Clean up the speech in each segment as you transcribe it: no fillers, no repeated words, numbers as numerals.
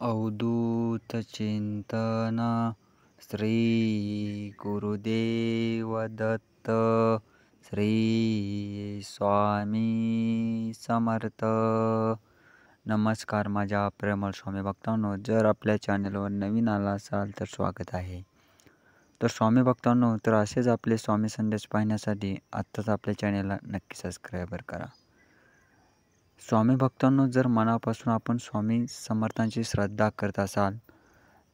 अवधूत चिंतन श्री गुरुदेव दत्त श्री स्वामी समर्थ. नमस्कार माझ्या प्रेमळ स्वामी भक्तांनो, जर आपल्या चॅनलवर नवीन आला असाल तर स्वागत आहे. तर स्वामी भक्तांनो, तर असेच आपले स्वामी संदेश पाहण्यासाठी आत्ताच आपल्या चॅनलला नक्की सबस्क्राईबर करा. स्वामी भक्तांनो, जर मनापासून आपण स्वामी समर्थांची श्रद्धा करत असाल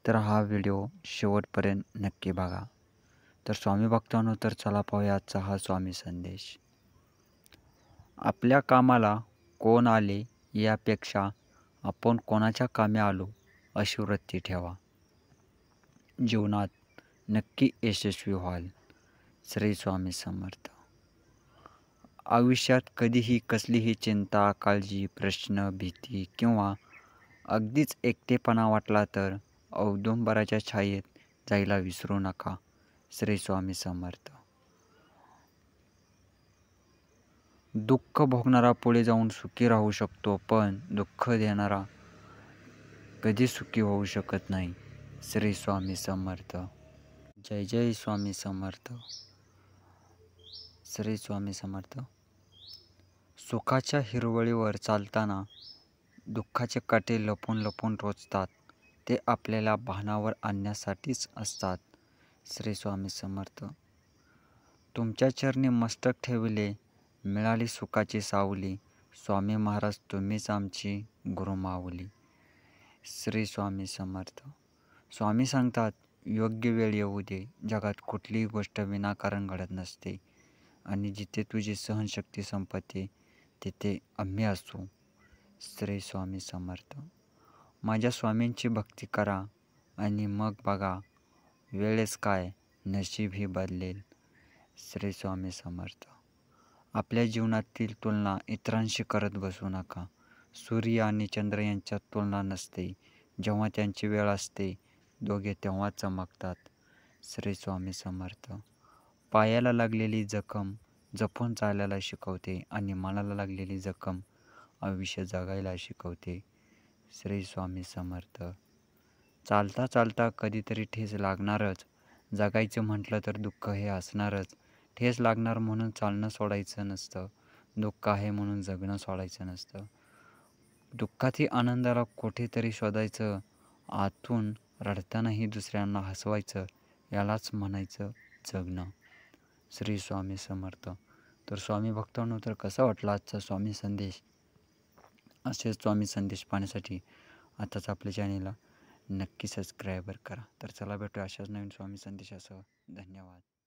तर हा व्हिडिओ शेवटपर्यंत नक्की बघा. तर स्वामी भक्तांनो, तर चला पाहूया आजचा हा स्वामी संदेश. आपल्या कामाला कोण आले यापेक्षा आपण कोणाच्या कामी आलो अशी वृत्ती ठेवा. जीवनात नक्की यशस्वी व्हाल. श्री स्वामी समर्थ. आयुष्यात कधीही कसलीही चिंता, काळजी, प्रश्न, भीती किंवा अगदीच एकटेपणा वाटला तर औदुंबराच्या छायेत जायला विसरू नका. श्री स्वामी समर्थ. दुःख भोगणारा पुढे जाऊन सुखी राहू शकतो, पण दुःख देणारा कधी सुखी होऊ शकत नाही. श्री स्वामी समर्थ. जय जय स्वामी समर्थ. श्री स्वामी समर्थ. सुखाच्या हिरवळीवर चालताना दुःखाचे काटे लपून लपून टोचतात. ते आपल्याला भानावर आणण्यासाठीच असतात. श्री स्वामी समर्थ. तुमच्या चरणी मस्तक ठेवले, मिळाली सुखाची सावली. स्वामी महाराज तुम्हीच आमची गुरुमाऊली. श्री स्वामी समर्थ. स्वामी सांगतात, योग्य वेळ येऊ दे. जगात कुठलीही गोष्ट विनाकारण घडत नसते आणि जिथे तुझी सहनशक्ती संपते तिथे आम्ही असू. श्री स्वामी समर्थ. माझ्या स्वामींची भक्ती करा आणि मग बघा, वेळेस काय नशीबही बदलेल. श्री स्वामी समर्थ. आपल्या जीवनातील तुलना इतरांशी करत बसू नका. सूर्य आणि चंद्र यांच्यात तुलना नसते. जेव्हा त्यांची वेळ असते दोघे तेव्हा चमकतात. श्री स्वामी समर्थ. पायाला लागलेली जखम जपून चालायला शिकवते आणि मनाला लागलेली जखम आयुष्य जगायला शिकवते. श्री स्वामी समर्थ. चालता चालता कधीतरी ठेच लागणारच. जगायचं म्हटलं तर दुःख हे असणारच. ठेच लागणार म्हणून चालणं सोडायचं नसतं. दुःख आहे म्हणून जगणं सोडायचं नसतं. दुःखातही आनंदाला कुठेतरी शोधायचं. आतून रडतानाही दुसऱ्यांना हसवायचं. यालाच म्हणायचं जगणं. श्री स्वामी समर्थ. तर स्वामी भक्तांनो, तर कसा वाटला आजचा स्वामी संदेश? असेच स्वामी संदेश पाहण्यासाठी आताच आपल्या चॅनेलला नक्की सबस्क्राईबर करा. तर चला भेटूया अशाच नवीन स्वामी संदेशासह. धन्यवाद.